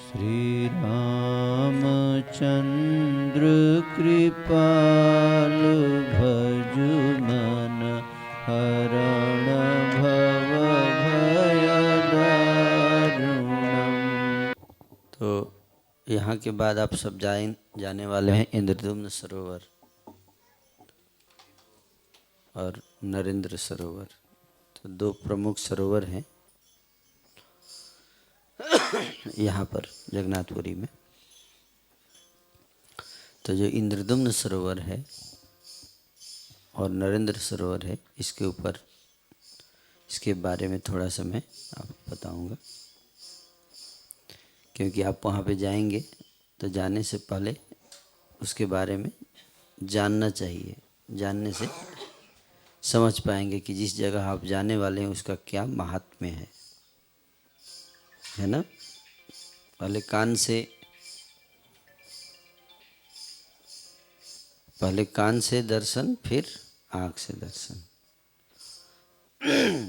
श्री रामचंद्र कृपाल भजु मन हरण भव भय दारुणम। तो यहाँ के बाद आप सब जाने वाले हैं इंद्रद्युम्न सरोवर और नरेंद्र सरोवर। तो दो प्रमुख सरोवर हैं यहाँ पर जगन्नाथपुरी में। तो जो इंद्रद्युम्न सरोवर है और नरेंद्र सरोवर है, इसके ऊपर इसके बारे में थोड़ा सा मैं आपको बताऊंगा, क्योंकि आप वहाँ पे जाएंगे तो जाने से पहले उसके बारे में जानना चाहिए। जानने से समझ पाएंगे कि जिस जगह आप जाने वाले हैं उसका क्या महात्म्य है ना। पहले कान से दर्शन, फिर आँख से दर्शन,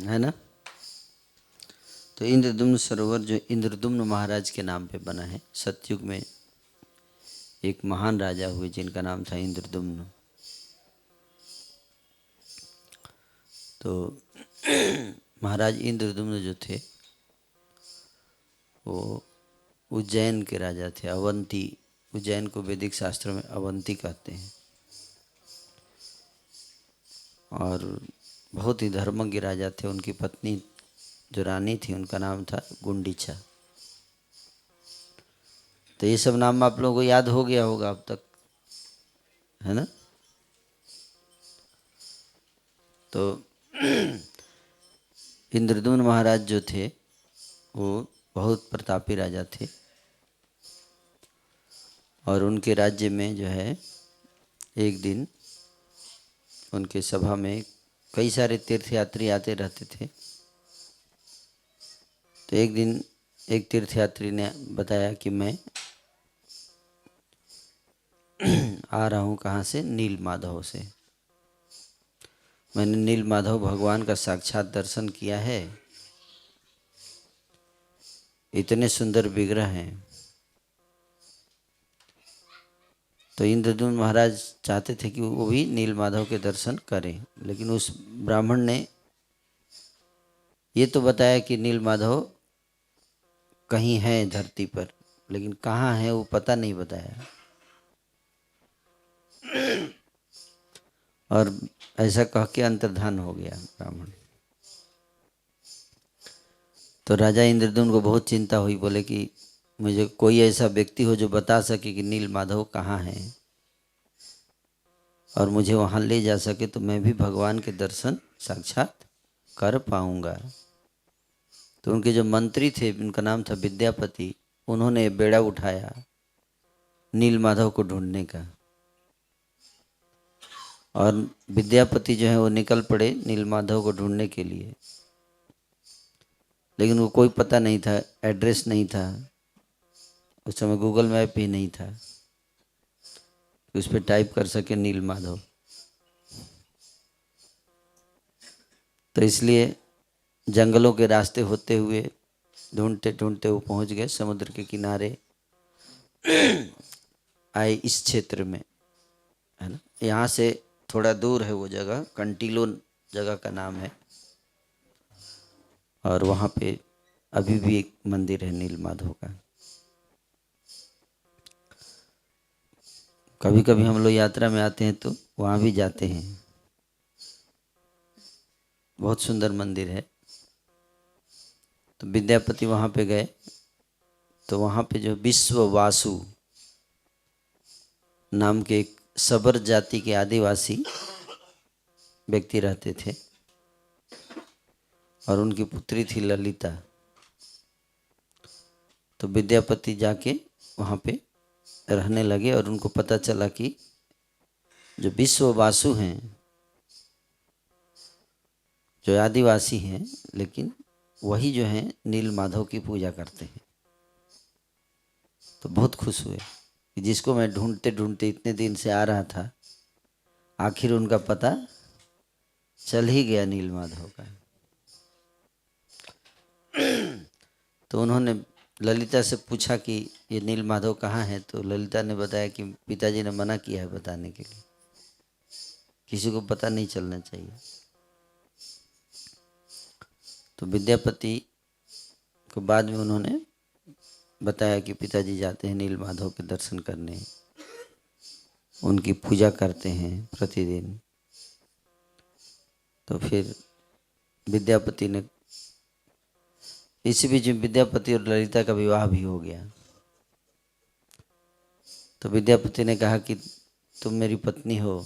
है ना। तो इंद्रद्युम्न सरोवर जो इंद्रद्युम्न महाराज के नाम पे बना है। सतयुग में एक महान राजा हुए जिनका नाम था इंद्रद्युम्न। तो महाराज इंद्रद्युम्न जो थे वो उज्जैन के राजा थे। अवंती, उज्जैन को वैदिक शास्त्रों में अवंती कहते हैं। और बहुत ही धर्मज्ञ राजा थे। उनकी पत्नी जो रानी थी उनका नाम था गुंडीचा। तो ये सब नाम आप लोगों को याद हो गया होगा अब तक, है ना। तो इंद्रद्युम्न महाराज जो थे वो बहुत प्रतापी राजा थे। और उनके राज्य में जो है एक दिन उनके सभा में कई सारे तीर्थयात्री आते रहते थे। तो एक दिन एक तीर्थयात्री ने बताया कि मैं आ रहा हूँ कहाँ से, नील माधव से। मैंने नील माधव भगवान का साक्षात दर्शन किया है। इतने सुंदर विग्रह हैं। तो इंद्रद्युम्न महाराज चाहते थे कि वो भी नील माधव के दर्शन करें। लेकिन उस ब्राह्मण ने ये तो बताया कि नील माधव कहीं है धरती पर, लेकिन कहाँ है वो पता नहीं बताया। और ऐसा कह के अंतर्धान हो गया ब्राह्मण। तो राजा इंद्रद्युम्न को बहुत चिंता हुई। बोले कि मुझे कोई ऐसा व्यक्ति हो जो बता सके कि नील माधव कहाँ है और मुझे वहाँ ले जा सके, तो मैं भी भगवान के दर्शन साक्षात कर पाऊंगा। तो उनके जो मंत्री थे, उनका नाम था विद्यापति, उन्होंने बेड़ा उठाया नील माधव को ढूंढने का। और विद्यापति जो है वो निकल पड़े नील माधव को ढूंढने के लिए। लेकिन वो कोई पता नहीं था, एड्रेस नहीं था। उस समय गूगल मैप भी नहीं था उस पर टाइप कर सके नील माधव। तो इसलिए जंगलों के रास्ते होते हुए ढूंढते ढूंढते वो पहुंच गए समुद्र के किनारे आए इस क्षेत्र में, है ना। यहाँ से थोड़ा दूर है वो जगह, कंटीलो जगह का नाम है। और वहाँ पे अभी भी एक मंदिर है नील माधव का। कभी कभी हम लोग यात्रा में आते हैं तो वहाँ भी जाते हैं। बहुत सुंदर मंदिर है। तो विद्यापति वहाँ पे गए तो वहाँ पे जो विश्ववासु नाम के एक सबर जाति के आदिवासी व्यक्ति रहते थे और उनकी पुत्री थी ललिता। तो विद्यापति जाके वहाँ पे रहने लगे और उनको पता चला कि जो विश्ववासु हैं, जो आदिवासी हैं, लेकिन वही जो हैं नील माधव की पूजा करते हैं। तो बहुत खुश हुए कि जिसको मैं ढूंढते ढूंढते इतने दिन से आ रहा था, आखिर उनका पता चल ही गया नील माधव का। तो उन्होंने ललिता से पूछा कि ये नील माधव कहाँ है, तो ललिता ने बताया कि पिताजी ने मना किया है बताने के लिए, किसी को पता नहीं चलना चाहिए। तो विद्यापति को बाद में उन्होंने बताया कि पिताजी जाते हैं नील माधव के दर्शन करने, उनकी पूजा करते हैं प्रतिदिन। तो फिर विद्यापति ने, इसी बीच विद्यापति और ललिता का विवाह भी हो गया। तो विद्यापति ने कहा कि तुम मेरी पत्नी हो,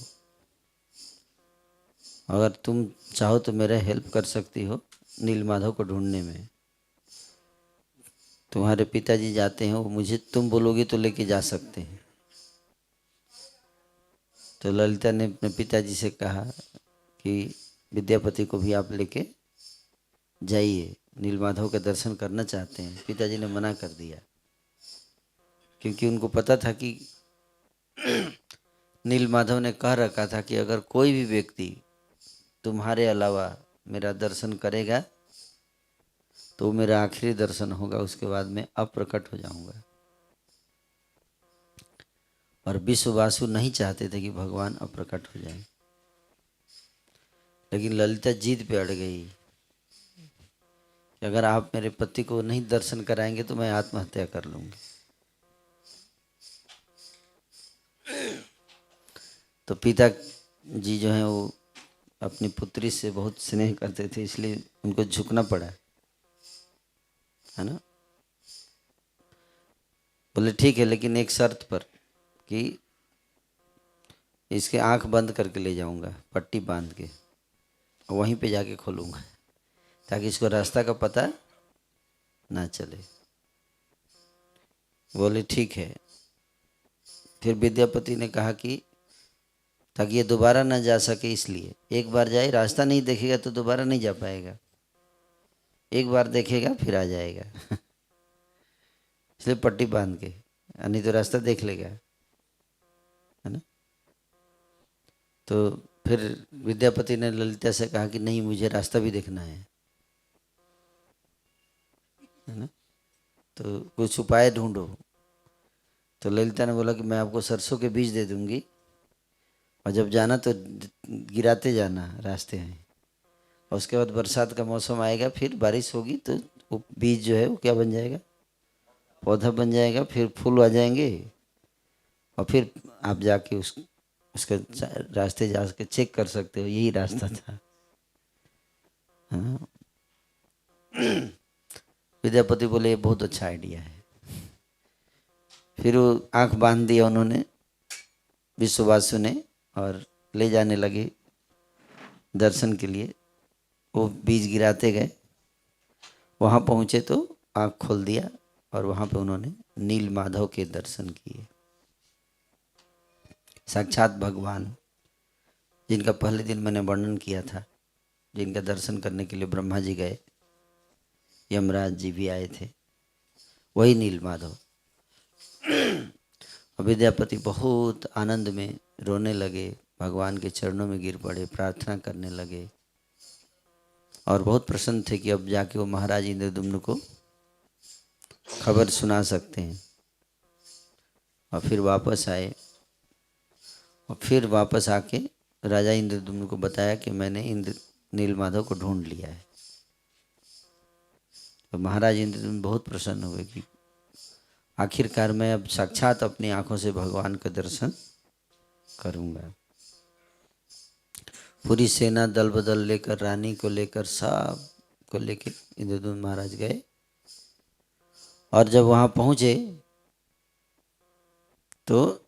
अगर तुम चाहो तो मेरा हेल्प कर सकती हो नील माधव को ढूंढने में। तुम्हारे पिताजी जाते हैं, वो मुझे तुम बोलोगी तो लेके जा सकते हैं। तो ललिता ने अपने पिताजी से कहा कि विद्यापति को भी आप लेके जाइए, नील माधव के दर्शन करना चाहते हैं। पिताजी ने मना कर दिया, क्योंकि उनको पता था कि नील माधव ने कह रखा था कि अगर कोई भी व्यक्ति तुम्हारे अलावा मेरा दर्शन करेगा तो मेरा आखिरी दर्शन होगा, उसके बाद मैं अप्रकट हो जाऊंगा। और विश्ववासु नहीं चाहते थे कि भगवान अप्रकट हो जाए, लेकिन ललिता जिद पे अड़ गई कि अगर आप मेरे पति को नहीं दर्शन कराएंगे तो मैं आत्महत्या कर लूंगी। तो पिता जी जो हैं वो अपनी पुत्री से बहुत स्नेह करते थे, इसलिए उनको झुकना पड़ा, है ना। बोले ठीक है, लेकिन एक शर्त पर, कि इसके आंख बंद करके ले जाऊंगा, पट्टी बांध के, वहीं पे जाके खोलूंगा ताकि इसको रास्ता का पता ना चले। बोले ठीक है। फिर विद्यापति ने कहा कि ताकि ये दोबारा ना जा सके, इसलिए एक बार जाए, रास्ता नहीं देखेगा तो दोबारा नहीं जा पाएगा, एक बार देखेगा फिर आ जाएगा। इसलिए पट्टी बांध के, नहीं तो रास्ता देख लेगा, है ना। तो फिर विद्यापति ने ललिता से कहा कि नहीं, मुझे रास्ता भी देखना है ना, तो कुछ उपाय ढूंढो। तो ललिता ने बोला कि मैं आपको सरसों के बीज दे दूंगी, और जब जाना तो गिराते जाना रास्ते में, और उसके बाद बरसात का मौसम आएगा, फिर बारिश होगी तो वो बीज जो है वो क्या बन जाएगा, पौधा बन जाएगा, फिर फूल आ जाएंगे, और फिर आप जाके उसके रास्ते जाके चेक कर सकते हो, यही रास्ता था। हाँ। विद्यापति बोले ये बहुत अच्छा आइडिया है। फिर वो आंख बांध दिया उन्होंने, विश्ववासु ने, और ले जाने लगे दर्शन के लिए। वो बीज गिराते गए, वहाँ पहुँचे तो आँख खोल दिया, और वहाँ पे उन्होंने नील माधव के दर्शन किए, साक्षात भगवान, जिनका पहले दिन मैंने वर्णन किया था, जिनका दर्शन करने के लिए ब्रह्मा जी गए, यमराज जी भी आए थे, वही नील माधव। विद्यापति बहुत आनंद में रोने लगे, भगवान के चरणों में गिर पड़े, प्रार्थना करने लगे, और बहुत प्रसन्न थे कि अब जाके वो महाराज इंद्रद्युम्न को खबर सुना सकते हैं। और फिर वापस आए, और फिर वापस आके राजा इंद्रद्युम्न को बताया कि मैंने नील माधव को ढूंढ लिया है। तो महाराज इंद्रद्युम्न बहुत प्रसन्न हुए कि आखिरकार मैं अब साक्षात अपनी आंखों से भगवान का दर्शन करूंगा। पूरी सेना दल बदल लेकर, रानी को लेकर, सब को लेकर इंद्रद्युम्न महाराज गए, और जब वहां पहुंचे तो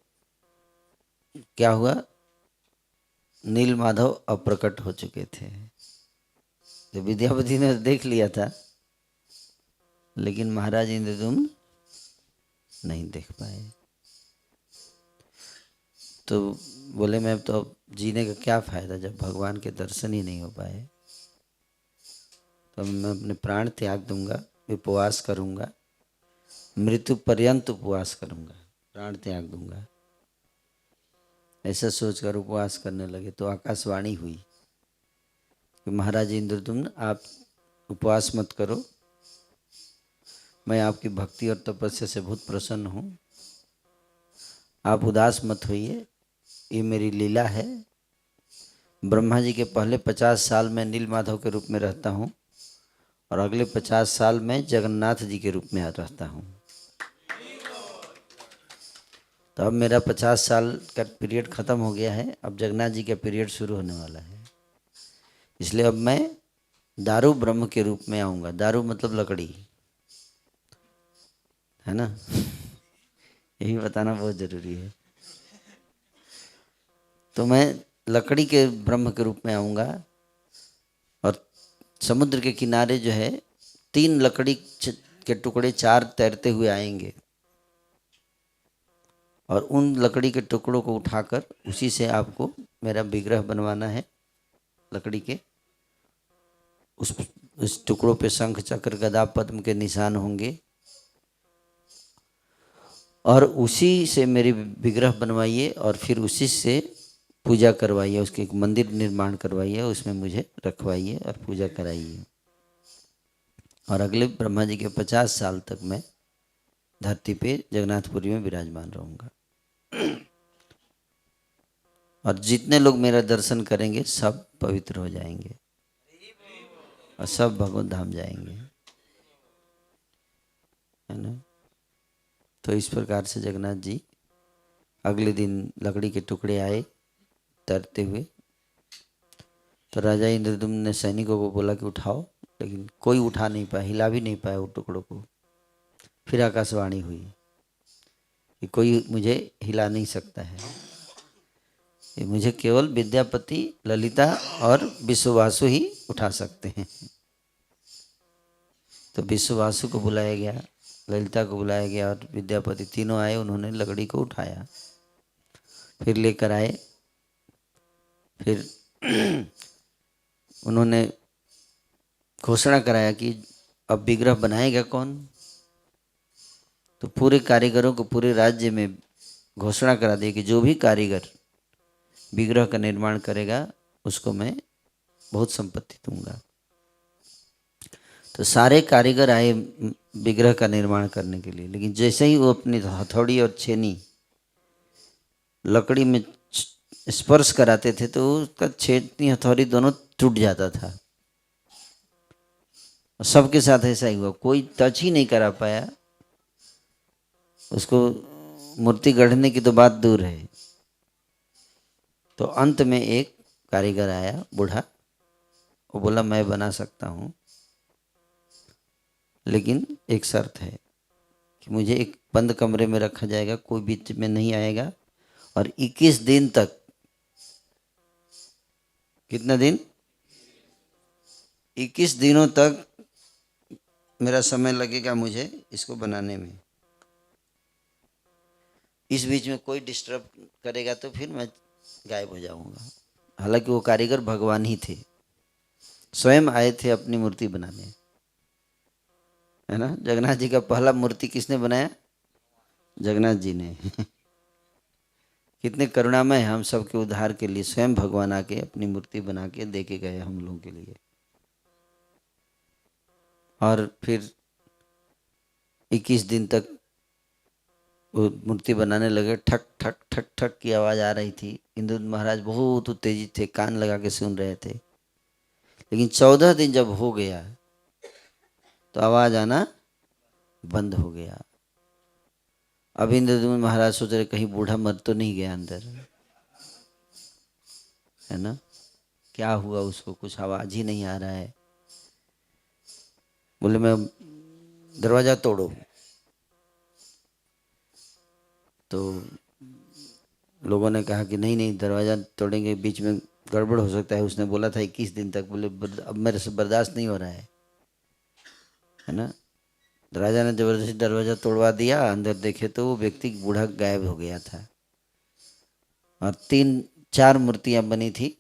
क्या हुआ, नील माधव अप्रकट हो चुके थे। तो विद्यापति ने देख लिया था, लेकिन महाराज इंद्रद्युम्न नहीं देख पाए। तो बोले मैं तो अब जीने का क्या फायदा जब भगवान के दर्शन ही नहीं हो पाए। तो मैं अपने प्राण त्याग दूंगा, उपवास करूंगा, मृत्यु पर्यंत उपवास करूंगा, प्राण त्याग दूंगा। ऐसा सोचकर उपवास करने लगे। तो आकाशवाणी हुई कि महाराज इंद्रद्युम्न आप उपवास मत करो, मैं आपकी भक्ति और तपस्या से बहुत प्रसन्न हूँ। आप उदास मत होइए, ये मेरी लीला है। ब्रह्मा जी के पहले 50 साल में नील माधव के रूप में रहता हूँ और अगले 50 साल में जगन्नाथ जी के रूप में रहता हूँ। तो अब मेरा 50 साल का पीरियड ख़त्म हो गया है, अब जगन्नाथ जी का पीरियड शुरू होने वाला है। इसलिए अब मैं दारू ब्रह्म के रूप में आऊँगा। दारू मतलब लकड़ी, है ना। यही बताना बहुत ज़रूरी है। तो मैं लकड़ी के ब्रह्म के रूप में आऊँगा और समुद्र के किनारे जो है 3 लकड़ी के टुकड़े 4 तैरते हुए आएंगे और उन लकड़ी के टुकड़ों को उठाकर उसी से आपको मेरा विग्रह बनवाना है। लकड़ी के उस टुकड़ों पे शंख चक्र गदा पद्म के निशान होंगे और उसी से मेरी विग्रह बनवाइए और फिर उसी से पूजा करवाइए। उसके एक मंदिर निर्माण करवाइए, उसमें मुझे रखवाइए और पूजा कराइए। और अगले ब्रह्मा जी के 50 साल तक मैं धरती पे जगन्नाथपुरी में विराजमान रहूँगा। और जितने लोग मेरा दर्शन करेंगे सब पवित्र हो जाएंगे और सब भगवत धाम जाएंगे, है ना। तो इस प्रकार से जगन्नाथ जी अगले दिन लकड़ी के टुकड़े आए तैरते हुए। तो राजा इंद्रदुम्न ने सैनिकों को बोला कि उठाओ, लेकिन कोई उठा नहीं पाया, हिला भी नहीं पाया वो टुकड़ों को। फिर आकाशवाणी हुई कि कोई मुझे हिला नहीं सकता है, ये मुझे केवल विद्यापति, ललिता और विश्ववासु ही उठा सकते हैं। तो विश्ववासु को बुलाया गया, ललिता को बुलाया गया और विद्यापति, तीनों आए। उन्होंने लकड़ी को उठाया, फिर लेकर आए। फिर उन्होंने घोषणा कराया कि अब विग्रह बनाएगा कौन। तो पूरे कारीगरों को पूरे राज्य में घोषणा करा दी कि जो भी कारीगर विग्रह का निर्माण करेगा उसको मैं बहुत संपत्ति दूंगा। तो सारे कारीगर आए विग्रह का निर्माण करने के लिए, लेकिन जैसे ही वो अपनी हथौड़ी और छेनी लकड़ी में स्पर्श कराते थे तो उसका छेनी हथौड़ी दोनों टूट जाता था। सबके साथ ऐसा ही हुआ, कोई टच ही नहीं करा पाया उसको। मूर्ति गढ़ने की तो बात दूर है। तो अंत में एक कारीगर आया, बूढ़ा, वो बोला मैं बना सकता हूँ, लेकिन एक शर्त है कि मुझे एक बंद कमरे में रखा जाएगा, कोई बीच में नहीं आएगा और 21 दिन तक। कितना दिन? 21 दिनों तक मेरा समय लगेगा मुझे इसको बनाने में। इस बीच में कोई डिस्टर्ब करेगा तो फिर मैं गायब हो जाऊंगा। हालांकि वो कारीगर भगवान ही थे, स्वयं आए थे अपनी मूर्ति बनाने, है ना। जगन्नाथ जी का पहला मूर्ति किसने बनाया? जगन्नाथ जी ने। कितने करुणामय हम सबके उद्धार के लिए स्वयं भगवान आके अपनी मूर्ति बना के दे के गए हम लोगों के लिए। और फिर 21 दिन तक वो मूर्ति बनाने लगे। ठक ठक ठक ठक की आवाज़ आ रही थी। इंद्रदुम्न महाराज बहुत उत्तेजित थे, कान लगा के सुन रहे थे। लेकिन 14 दिन जब हो गया तो आवाज़ आना बंद हो गया। अब इंद्रदुम्न महाराज सोच रहे कहीं बूढ़ा मर तो नहीं गया अंदर, है ना। क्या हुआ उसको, कुछ आवाज़ ही नहीं आ रहा है। बोले मैं दरवाज़ा तोड़ो। तो लोगों ने कहा कि नहीं नहीं, दरवाज़ा तोड़ेंगे बीच में गड़बड़ हो सकता है। उसने बोला था 21 दिन तक। बोले अब मेरे से बर्दाश्त नहीं हो रहा है ना। राजा ने जबरदस्ती दरवाज़ा तोड़वा दिया। अंदर देखे तो वो व्यक्ति बूढ़ा गायब हो गया था और 3-4 मूर्तियां बनी थी।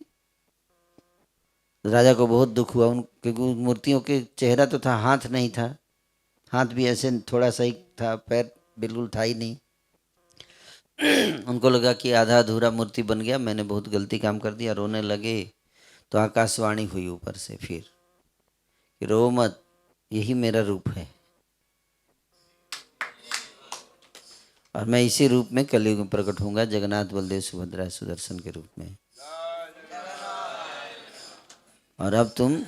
राजा को बहुत दुख हुआ क्योंकि उन मूर्तियों के चेहरा तो था, हाथ नहीं था। हाथ भी ऐसे थोड़ा सा ही था, पैर बिल्कुल था ही नहीं। उनको लगा कि आधा अधूरा मूर्ति बन गया, मैंने बहुत गलती काम कर दिया, रोने लगे। तो आकाशवाणी हुई ऊपर से फिर कि रो मत, यही मेरा रूप है। और मैं इसी रूप में कलयुग में प्रकट होऊंगा, जगन्नाथ बलदेव सुभद्रा सुदर्शन के रूप में। और अब तुम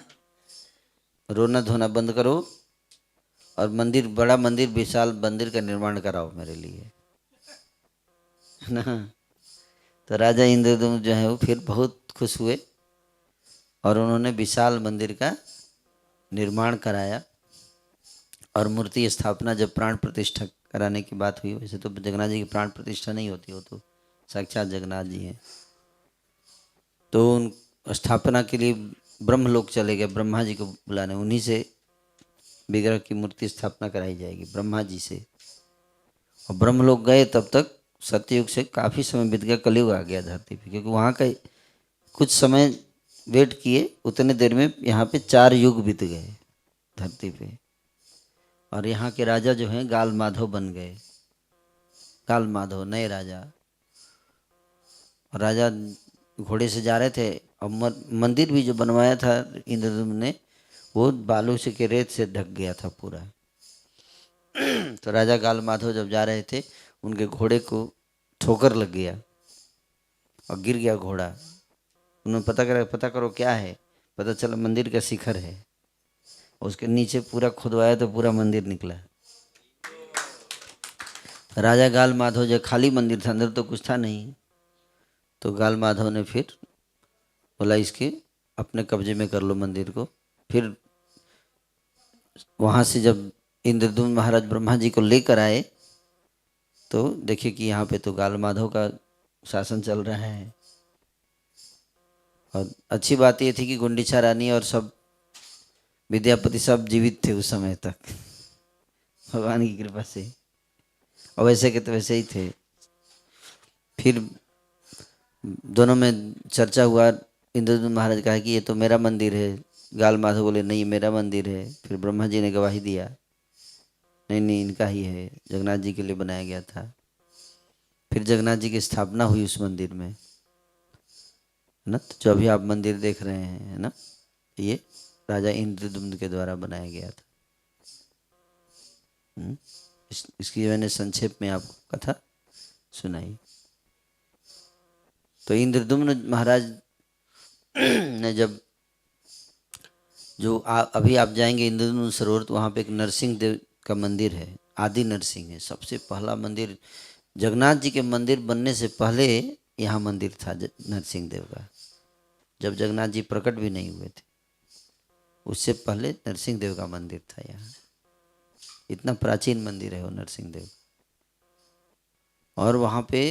रोना धोना बंद करो और मंदिर, बड़ा मंदिर, विशाल मंदिर का निर्माण कराओ मेरे लिए, है ना। तो राजा इंद्रदुम्न जो है वो फिर बहुत खुश हुए और उन्होंने विशाल मंदिर का निर्माण कराया। और मूर्ति स्थापना, जब प्राण प्रतिष्ठा कराने की बात हुई, वैसे तो जगन्नाथ जी की प्राण प्रतिष्ठा नहीं होती, वो तो साक्षात जगन्नाथ जी हैं। तो उन स्थापना के लिए ब्रह्मलोक चले गए, ब्रह्मा जी को बुलाने, उन्हीं से विग्रह की मूर्ति स्थापना कराई जाएगी, ब्रह्मा जी से। और ब्रह्मलोक गए, तब तक सतयुग से काफ़ी समय बीत गया, कलयुग आ गया धरती पे, क्योंकि वहाँ का कुछ समय वेट किए, उतने देर में यहाँ पे 4 युग बीत गए धरती पे। और यहाँ के राजा जो हैं गाल माधव बन गए, गाल माधव नए राजा। और राजा घोड़े से जा रहे थे और मंदिर भी जो बनवाया था इंद्रदुम्न ने, वो बालू से के रेत से ढक गया था पूरा। तो राजा गाल माधव जब जा रहे थे, उनके घोड़े को ठोकर लग गया और गिर गया घोड़ा। उन्होंने पता करो क्या है, पता चला मंदिर का शिखर है। उसके नीचे पूरा खुदवाया तो पूरा मंदिर निकला। राजा गाल माधव, जो खाली मंदिर था, अंदर तो कुछ था नहीं, तो गाल माधव ने फिर बोला इसके अपने कब्जे में कर लो मंदिर को। फिर वहाँ से जब इंद्रदुम्न महाराज ब्रह्मा जी को लेकर आए, तो देखिए कि यहाँ पे तो गाल माधव का शासन चल रहा है। और अच्छी बात ये थी कि गुंडीचा रानी और सब विद्यापति सब जीवित थे उस समय तक, भगवान की कृपा से। और वैसे के तो वैसे ही थे। फिर दोनों में चर्चा हुआ, इंद्रदुम्न महाराज कहा कि ये तो मेरा मंदिर है, गाल माधव बोले नहीं मेरा मंदिर है। फिर ब्रह्मा जी ने गवाही दिया, नहीं नहीं इनका ही है, जगन्नाथ जी के लिए बनाया गया था। फिर जगन्नाथ जी की स्थापना हुई उस मंदिर में, है ना। तो जो अभी आप मंदिर देख रहे हैं, है ना, ये राजा इंद्रदुम्न के द्वारा बनाया गया था। इसकी मैंने संक्षेप में आपको कथा सुनाई। तो इंद्रदुम्न महाराज ने जब जो अभी आप जाएंगे इंद्रदुम्न सरोवर, तो वहाँ पे एक नरसिंह देव का मंदिर है, आदि नरसिंह है, सबसे पहला मंदिर। जगन्नाथ जी के मंदिर बनने से पहले यहाँ मंदिर था नरसिंह देव का, जब जगन्नाथ जी प्रकट भी नहीं हुए थे, उससे पहले नरसिंह देव का मंदिर था यहाँ। इतना प्राचीन मंदिर है वो नरसिंह देव। और वहाँ पे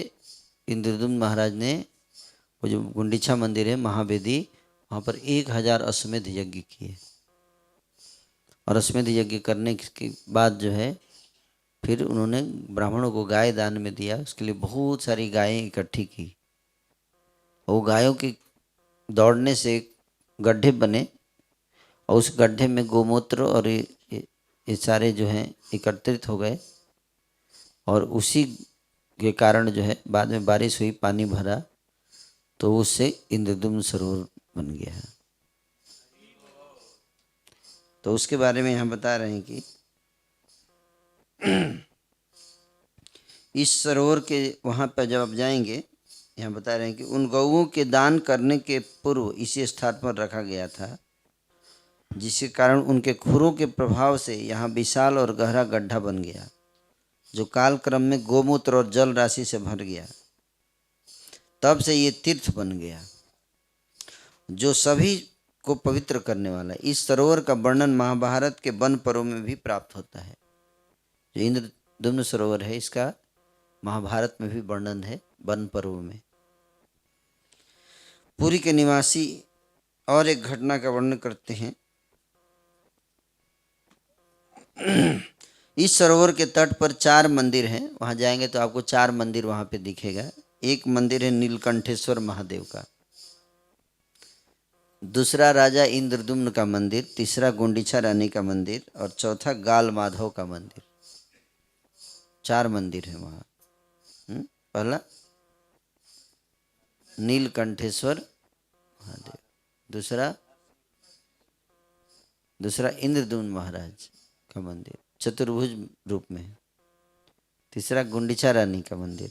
इंद्रदुम्न महाराज ने वो जो गुंडीचा मंदिर है महावेदी, वहाँ पर 1000 अश्वमेध यज्ञ किए। और अश्वमेध यज्ञ करने के बाद जो है, फिर उन्होंने ब्राह्मणों को गाय दान में दिया। उसके लिए बहुत सारी गायें इकट्ठी की। वो गायों के दौड़ने से गड्ढे बने, और उस गड्ढे में गोमूत्र और ये सारे जो हैं एकत्रित हो गए। और उसी के कारण जो है बाद में बारिश हुई, पानी भरा, तो उससे इंद्रदुम्न सरोवर बन गया है। तो उसके बारे में यहाँ बता रहे हैं कि इस सरोवर के वहाँ पर जब आप जाएंगे, यहाँ बता रहे हैं कि उन गौओं के दान करने के पूर्व इसी स्थान पर रखा गया था, जिसके कारण उनके खुरों के प्रभाव से यहाँ विशाल और गहरा गड्ढा बन गया, जो काल क्रम में गोमूत्र और जल राशि से भर गया। तब से ये तीर्थ बन गया, जो सभी को पवित्र करने वाला है। इस सरोवर का वर्णन महाभारत के वन पर्व में भी प्राप्त होता है। जो इंद्रदुम्न सरोवर है, इसका महाभारत में भी वर्णन है वन पर्व में। पुरी के निवासी और एक घटना का वर्णन करते हैं। इस सरोवर के तट पर 4 मंदिर हैं। वहाँ जाएंगे तो आपको 4 मंदिर वहाँ पे दिखेगा। एक मंदिर है नीलकंठेश्वर महादेव का, दूसरा राजा इंद्रदुम्न का मंदिर, तीसरा गुंडीचा रानी का मंदिर, और चौथा गाल माधव का मंदिर। 4 मंदिर है वहाँ। पहला नीलकंठेश्वर महादेव, दूसरा इंद्रदुम्न महाराज का मंदिर चतुर्भुज रूप में है। तीसरा गुंडीचा रानी का मंदिर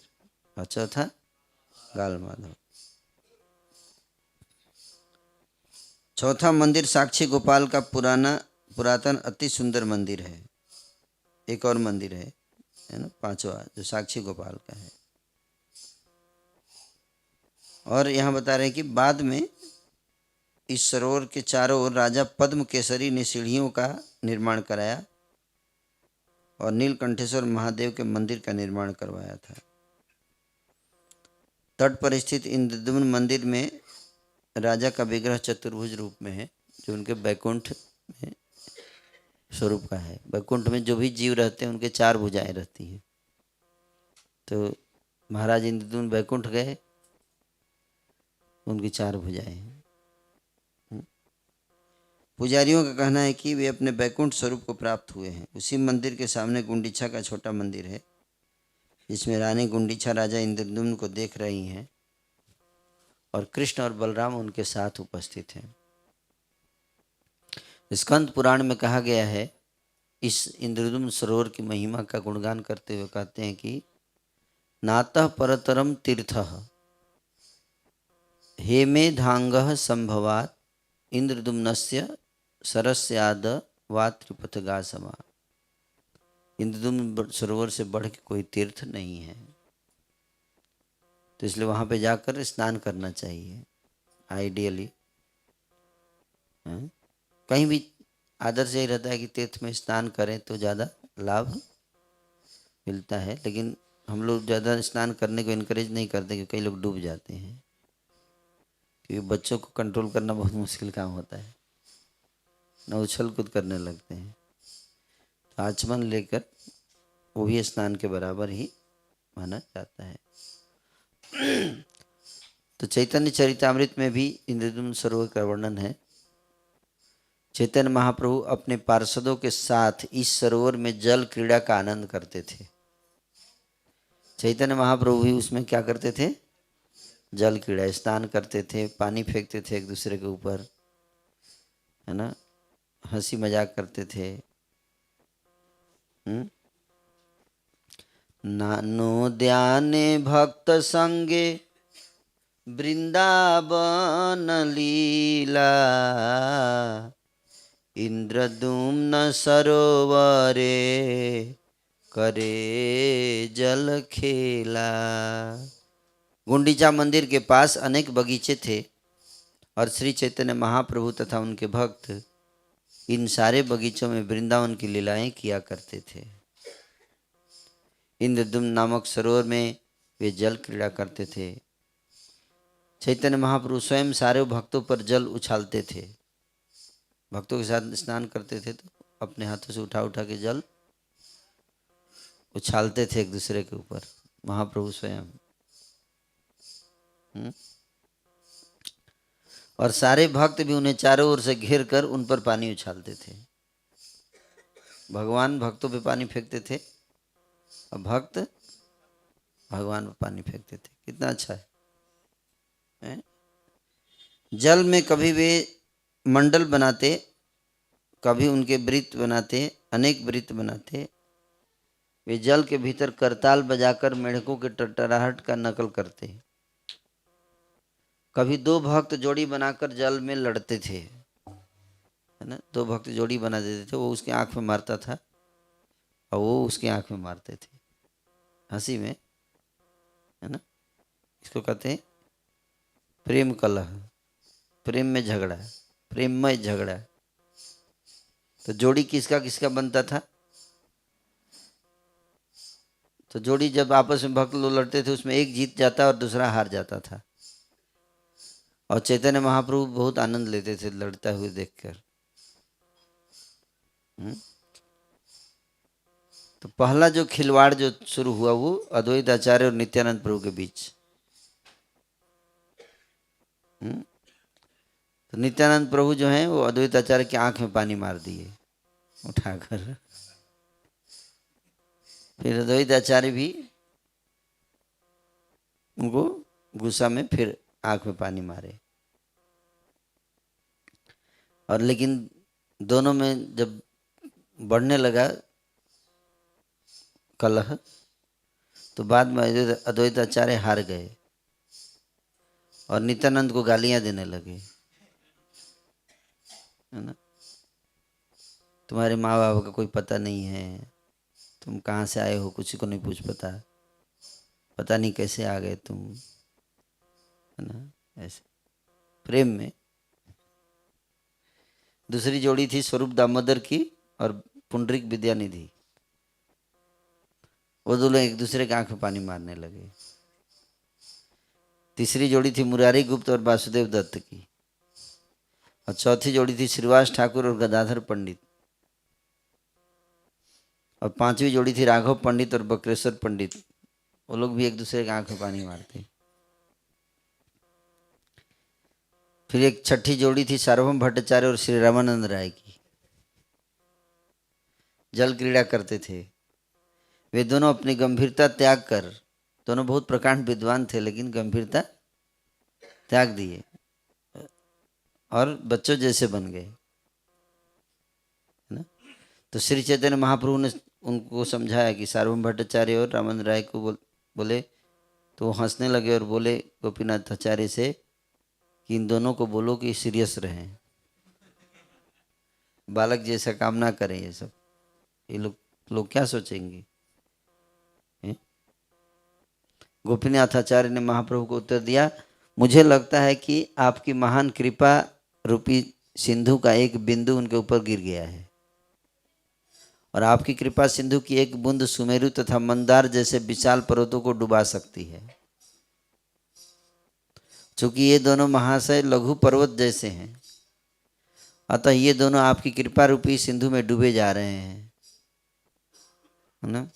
और चौथा गाल माधव। चौथा मंदिर साक्षी गोपाल का पुरातन अति सुंदर मंदिर है। एक और मंदिर है ना, पांचवा जो साक्षी गोपाल का है। और यहाँ बता रहे हैं कि बाद में इस सरोवर के चारों ओर राजा पद्म केसरी ने सीढ़ियों का निर्माण कराया और नीलकंठेश्वर महादेव के मंदिर का निर्माण करवाया था। तट पर स्थित इंद्रद्युम्न मंदिर में राजा का विग्रह चतुर्भुज रूप में है, जो उनके बैकुंठ में स्वरूप का है। बैकुंठ में जो भी जीव रहते हैं उनके चार भुजाएं रहती हैं। तो महाराज इंद्रद्युम्न बैकुंठ गए, उनकी चार भुजाएं हैं। पुजारियों का कहना है कि वे अपने बैकुंठ स्वरूप को प्राप्त हुए हैं। उसी मंदिर के सामने गुंडीचा का छोटा मंदिर है, जिसमें रानी गुंडीचा राजा इंद्रद्युम्न को देख रही हैं और कृष्ण और बलराम उनके साथ उपस्थित हैं। स्कंद पुराण में कहा गया है, इस इंद्रद्युम्न सरोवर की महिमा का गुणगान करते हुए कहते हैं कि नातः परतरम तीर्थः हेमेधांगः संभवात् इंद्रद्युम्नस्य सरस्याद वा त्रिपथगा समा। इंद्रद्युम्न सरोवर से बढ़ के कोई तीर्थ नहीं है, तो इसलिए वहाँ पे जाकर स्नान करना चाहिए आइडियली। कहीं भी आदर्श यही रहता है कि तीर्थ में स्नान करें तो ज़्यादा लाभ मिलता है, लेकिन हम लोग ज़्यादा स्नान करने को इनकरेज नहीं करते क्योंकि कई लोग डूब जाते हैं, क्योंकि बच्चों को कंट्रोल करना बहुत मुश्किल काम होता है, न उछल कूद करने लगते हैं। तो आचमन लेकर वो भी स्नान के बराबर ही माना जाता है। तो चैतन्य चरितामृत में भी इंद्रद्युम्न सरोवर का वर्णन है। चैतन्य महाप्रभु अपने पार्षदों के साथ इस सरोवर में जल क्रीड़ा का आनंद करते थे। चैतन्य महाप्रभु भी उसमें क्या करते थे? जल क्रीड़ा, स्नान करते थे, पानी फेंकते थे एक दूसरे के ऊपर, है ना, हंसी मजाक करते थे। नानो ध्याने भक्त संगे वृंदावन लीला इंद्रद्युम्न सरोवरे करे जल खेला। गुंडीचा मंदिर के पास अनेक बगीचे थे और श्री चैतन्य महाप्रभु तथा उनके भक्त इन सारे बगीचों में वृंदावन की लीलाएं किया करते थे। इंद्रद्युम्न नामक सरोवर में वे जल क्रीड़ा करते थे। चैतन्य महाप्रभु स्वयं सारे भक्तों पर जल उछालते थे। भक्तों के साथ स्नान करते थे तो अपने हाथों से उठा उठा के जल उछालते थे एक दूसरे के ऊपर, महाप्रभु स्वयं। और सारे भक्त भी उन्हें चारों ओर से घेर कर उन पर पानी उछालते थे। भगवान भक्तों पे पानी फेंकते थे और भक्त भगवान पर पानी फेंकते थे। कितना अच्छा है? जल में कभी वे मंडल बनाते, कभी उनके वृत्त बनाते, अनेक वृत्त बनाते। वे जल के भीतर करताल बजाकर मेढकों के टटराहट का नकल करते। कभी दो भक्त जोड़ी बनाकर जल में लड़ते थे, है ना, दो भक्त जोड़ी बना देते थे, वो उसके आंख में मारता था और वो उसके आंख में मारते थे हंसी में, है ना। इसको कहते हैं प्रेम कलह, प्रेम में झगड़ा, प्रेममय झगड़ा। तो जोड़ी किसका किसका बनता था? तो जोड़ी जब आपस में भक्त लोग लड़ते थे उसमें एक जीत जाता और दूसरा हार जाता था, और चैतन्य महाप्रभु बहुत आनंद लेते थे लड़ता हुए देखकर। तो पहला जो खिलवाड़ जो शुरू हुआ वो अद्वैत आचार्य और नित्यानंद प्रभु के बीच। तो नित्यानंद प्रभु जो हैं वो अद्वैत आचार्य की आंख में पानी मार दिए उठाकर। फिर अद्वैत आचार्य भी उनको गुस्सा में फिर आंख में पानी मारे। और लेकिन दोनों में जब बढ़ने लगा कलह, तो बाद में अद्वैत आचार्य हार गए और नित्यानंद को गालियां देने लगे, है ना। तुम्हारे माँ बाप का कोई पता नहीं है, तुम कहाँ से आए हो किसी को नहीं पूछ पता नहीं कैसे आ गए तुम, है ना। ऐसे प्रेम में दूसरी जोड़ी थी स्वरूप दामोदर की और पुंडरीक विद्यानिधि। वो दोनों एक दूसरे के आंख में पानी मारने लगे। तीसरी जोड़ी थी मुरारी गुप्त और वासुदेव दत्त की। और चौथी जोड़ी थी श्रीवास ठाकुर और गदाधर पंडित। और पांचवी जोड़ी थी राघव पंडित और बक्रेश्वर पंडित। वो लोग भी एक दूसरे के आंख में पानी मारते। फिर एक छठी जोड़ी थी सार्वभौम भट्टाचार्य और श्री रामानंद राय की। जल क्रीड़ा करते थे। वे दोनों अपनी गंभीरता त्याग कर, दोनों बहुत प्रकांड विद्वान थे लेकिन गंभीरता त्याग दिए और बच्चों जैसे बन गए, है ना। तो श्री चैतन्य महाप्रभु ने उनको समझाया कि सार्वभौम भट्टाचार्य और रामानंद राय को बोले, तो वो हंसने लगे और बोले गोपीनाथ आचार्य से कि इन दोनों को बोलो कि सीरियस रहें, बालक जैसा काम ना करें। ये सब ये लोग क्या सोचेंगे। गोपीनाथ आचार्य ने महाप्रभु को उत्तर दिया, मुझे लगता है कि आपकी महान कृपा रूपी सिंधु का एक बिंदु उनके ऊपर गिर गया है और आपकी कृपा सिंधु की एक बूंद सुमेरु तथा मंदार जैसे विशाल पर्वतों को डुबा सकती है। चूंकि ये दोनों महाशय लघु पर्वत जैसे हैं, अतः ये दोनों आपकी कृपा रूपी सिंधु में डूबे जा रहे हैं, है ना।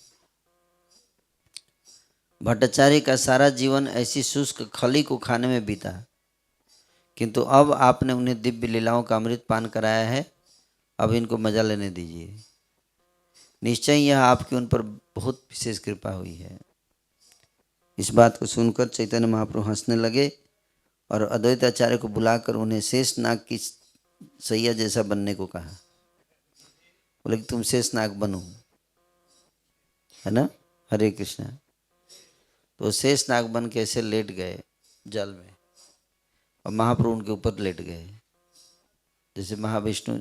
भट्टाचार्य का सारा जीवन ऐसी शुष्क खली को खाने में बीता, किंतु अब आपने उन्हें दिव्य लीलाओं का अमृत पान कराया है, अब इनको मजा लेने दीजिए। निश्चय यह आपकी उन पर बहुत विशेष कृपा हुई है। इस बात को सुनकर चैतन्य महाप्रभु हंसने लगे और अद्वैताचार्य को बुलाकर उन्हें शेषनाग की सैया जैसा बनने को कहा। बोले कि तुम शेषनाग बनो, है ना। हरे कृष्णा। तो शेषनाग बन के ऐसे लेट गए जल में और महाप्रभु उनके ऊपर लेट गए। जैसे महाविष्णु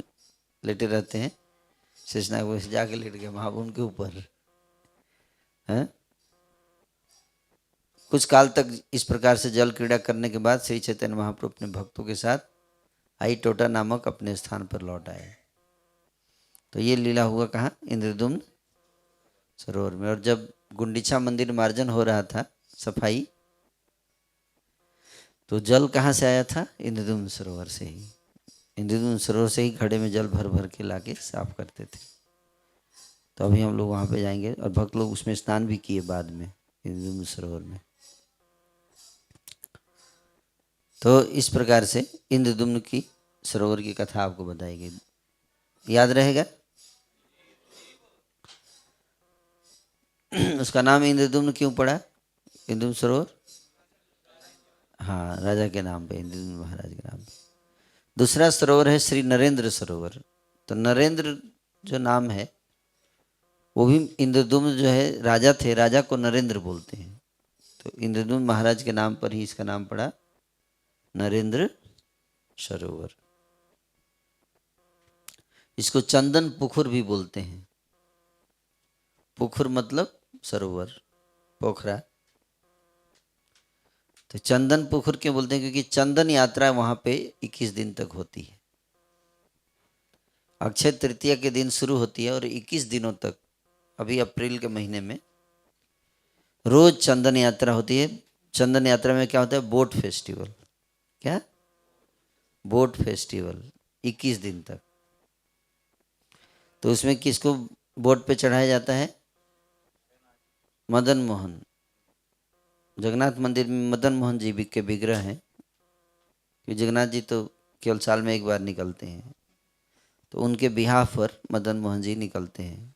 लेटे रहते हैं, शेषनाग वैसे जाके लेट गए महाप्रभु उनके ऊपर, है। कुछ काल तक इस प्रकार से जल क्रीड़ा करने के बाद श्री चैतन्य महाप्रभु अपने भक्तों के साथ आई टोटा नामक अपने स्थान पर लौट आए। तो ये लीला हुआ कहाँ, इंद्रद्युम्न सरोवर में। और जब गुंडीचा मंदिर मार्जन हो रहा था, सफाई, तो जल कहाँ से आया था, इंद्रद्युम्न सरोवर से ही। इंद्रद्युम्न सरोवर से ही घड़े में जल भर भर के लाके साफ करते थे। तो अभी हम लोग वहाँ पे जाएंगे और भक्त लोग उसमें स्नान भी किए बाद में इंद्रद्युम्न सरोवर में। तो इस प्रकार से इंद्रद्युम्न की सरोवर की कथा आपको बताई गई, याद रहेगा। उसका नाम इंद्रद्युम्न क्यों पड़ा, इंद्रद्युम्न सरोवर, हाँ, राजा के नाम पे, इंद्रद्युम्न महाराज के नाम पे। दूसरा सरोवर है श्री नरेंद्र सरोवर। तो नरेंद्र जो नाम है वो भी इंद्रद्युम्न जो है राजा थे, राजा को नरेंद्र बोलते हैं। तो इंद्रद्युम्न महाराज के नाम पर ही इसका नाम पड़ा नरेंद्र सरोवर। इसको चंदन पुखुर भी बोलते हैं। पुखुर मतलब सरोवर, पोखरा। तो चंदन पुखुर क्यों बोलते हैं, क्योंकि चंदन यात्रा वहां पे 21 दिन तक होती है। अक्षय तृतीया के दिन शुरू होती है और 21 दिनों तक, अभी अप्रैल के महीने में रोज चंदन यात्रा होती है। चंदन यात्रा में क्या होता है, बोट फेस्टिवल। क्या, बोट फेस्टिवल 21 दिन तक। तो उसमें किसको बोट पे चढ़ाया जाता है, मदन मोहन। जगन्नाथ मंदिर में मदन मोहन जी के विग्रह हैं, कि जगन्नाथ जी तो केवल साल में एक बार निकलते हैं, तो उनके बिहाफ पर मदन मोहन जी निकलते हैं।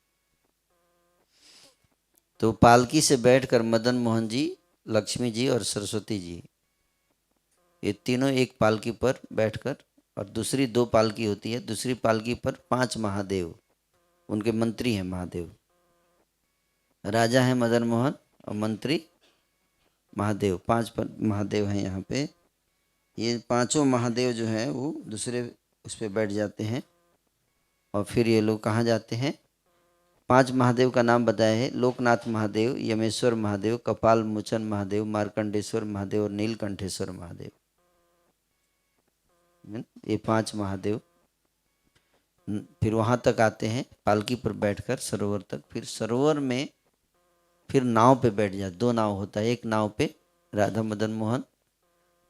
तो पालकी से बैठकर मदन मोहन जी, लक्ष्मी जी और सरस्वती जी, ये तीनों एक पालकी पर बैठकर, और दूसरी 2 पालकी होती है, दूसरी पालकी पर 5 महादेव, उनके मंत्री हैं महादेव। राजा है मदन मोहन और मंत्री महादेव। 5 महादेव हैं यहाँ पे। ये पांचों महादेव जो हैं वो दूसरे उस पर बैठ जाते हैं और फिर ये लोग कहाँ जाते हैं? 5 महादेव का नाम बताया है। लोकनाथ महादेव, यमेश्वर महादेव, कपाल मोचन महादेव, मार्कंडेश्वर महादेव और नीलकंठेश्वर महादेव। ये 5 महादेव फिर वहाँ तक आते हैं पालकी पर बैठकर सरोवर तक। फिर सरोवर में फिर नाव पे बैठ जाते। 2 नाव होता है, एक नाव पे राधा मदन मोहन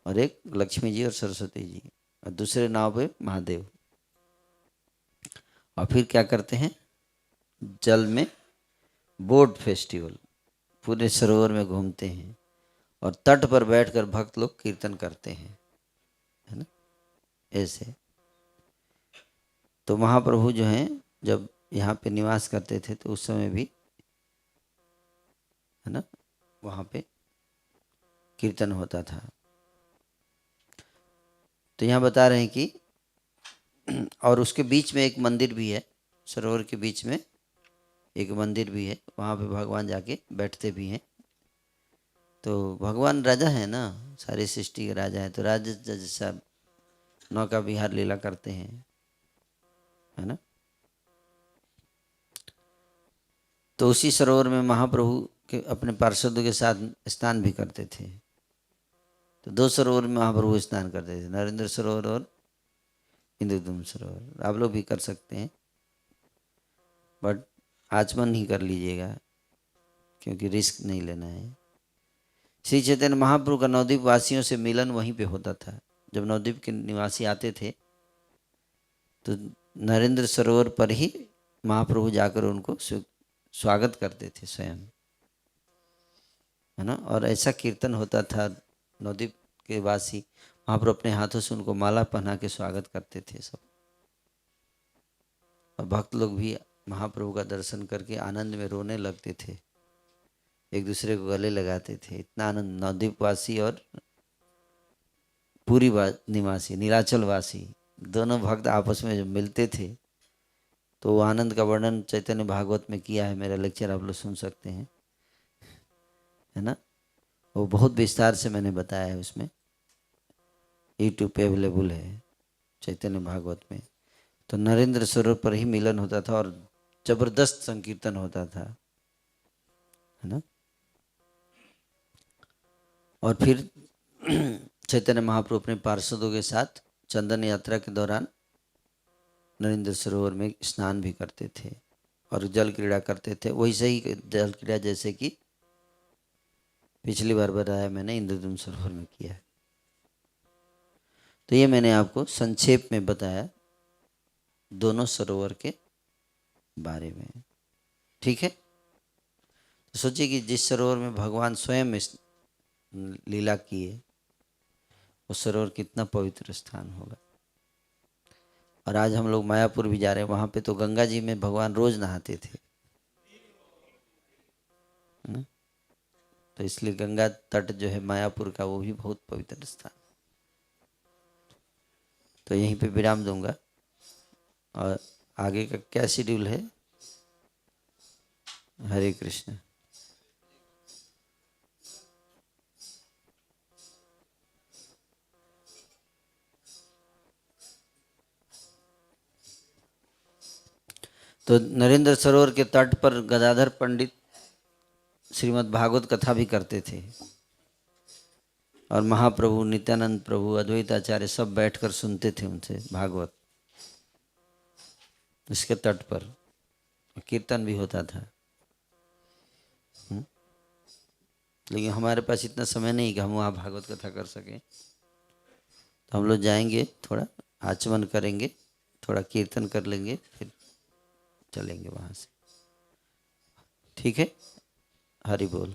और एक लक्ष्मी जी और सरस्वती जी, और दूसरे नाव पे महादेव। और फिर क्या करते हैं? जल में बोट फेस्टिवल, पूरे सरोवर में घूमते हैं और तट पर बैठकर भक्त लोग कीर्तन करते हैं, है ना, ऐसे। तो महाप्रभु जो हैं जब यहाँ पे निवास करते थे तो उस समय भी, है ना, वहाँ पे कीर्तन होता था। तो यहाँ बता रहे हैं कि और उसके बीच में एक मंदिर भी है, सरोवर के बीच में एक मंदिर भी है, वहाँ पे भगवान जाके बैठते भी हैं। तो भगवान राजा है ना, सारी सृष्टि के राजा है, तो राजा जैसा नौका विहार लीला करते हैं, है ना। तो उसी सरोवर में महाप्रभु के अपने पार्षदों के साथ स्नान भी करते थे। तो 2 सरोवर में महाप्रभु स्नान करते थे, नरेंद्र सरोवर और इंद्रद्युम्न सरोवर। आप लोग भी कर सकते हैं, बट आचमन ही कर लीजिएगा क्योंकि रिस्क नहीं लेना है। श्री चैतन्य महाप्रभु का नवद्वीप वासियों से मिलन वहीं पे होता था। जब नवद्वीप के निवासी आते थे तो नरेंद्र सरोवर पर ही महाप्रभु जाकर उनको स्वागत करते थे स्वयं, है ना। और ऐसा कीर्तन होता था, नवद्वीप के वासी महाप्रभु अपने हाथों से उनको माला पहना के स्वागत करते थे सब। और भक्त लोग भी महाप्रभु का दर्शन करके आनंद में रोने लगते थे, एक दूसरे को गले लगाते थे। इतना आनंद, नवद्वीप वासी और पूरी निवासी नीलाचल वासी दोनों भक्त आपस में जब मिलते थे तो वो आनंद का वर्णन चैतन्य भागवत में किया है। मेरा लेक्चर आप लोग सुन सकते हैं, है ना। वो बहुत विस्तार से मैंने बताया है, उसमें यूट्यूब पे अवेलेबल है चैतन्य भागवत में। तो नरेंद्र सरोवर पर ही मिलन होता था और जबरदस्त संकीर्तन होता था, है ना। और फिर चैतन्य महाप्रभु अपने पार्षदों के साथ चंदन यात्रा के दौरान नरेंद्र सरोवर में स्नान भी करते थे और जल क्रीड़ा करते थे। वैसे ही जल क्रीड़ा जैसे कि पिछली बार बताया मैंने, इंद्रद्युम्न सरोवर में किया है। तो ये मैंने आपको संक्षेप में बताया दोनों सरोवर के बारे में, ठीक है। तो सोचिए कि जिस सरोवर में भगवान स्वयं लीला किए, वो सरोवर कितना पवित्र स्थान होगा। और आज हम लोग मायापुर भी जा रहे हैं, वहाँ पे तो गंगा जी में भगवान रोज नहाते थे, है ना। तो इसलिए गंगा तट जो है मायापुर का, वो भी बहुत पवित्र स्थान। तो यहीं पे विराम दूंगा। और आगे का क्या शेड्यूल है? हरे कृष्ण। तो नरेंद्र सरोवर के तट पर गदाधर पंडित श्रीमद् भागवत कथा भी करते थे और महाप्रभु, नित्यानंद प्रभु, अद्वैताचार्य सब बैठकर सुनते थे उनसे भागवत, इसके तट पर कीर्तन भी होता था। लेकिन हमारे पास इतना समय नहीं कि हम वहाँ भागवत कथा कर सकें। तो हम लोग जाएंगे, थोड़ा आचमन करेंगे, थोड़ा कीर्तन कर लेंगे, फिर चलेंगे वहाँ से, ठीक है। हरि बोल।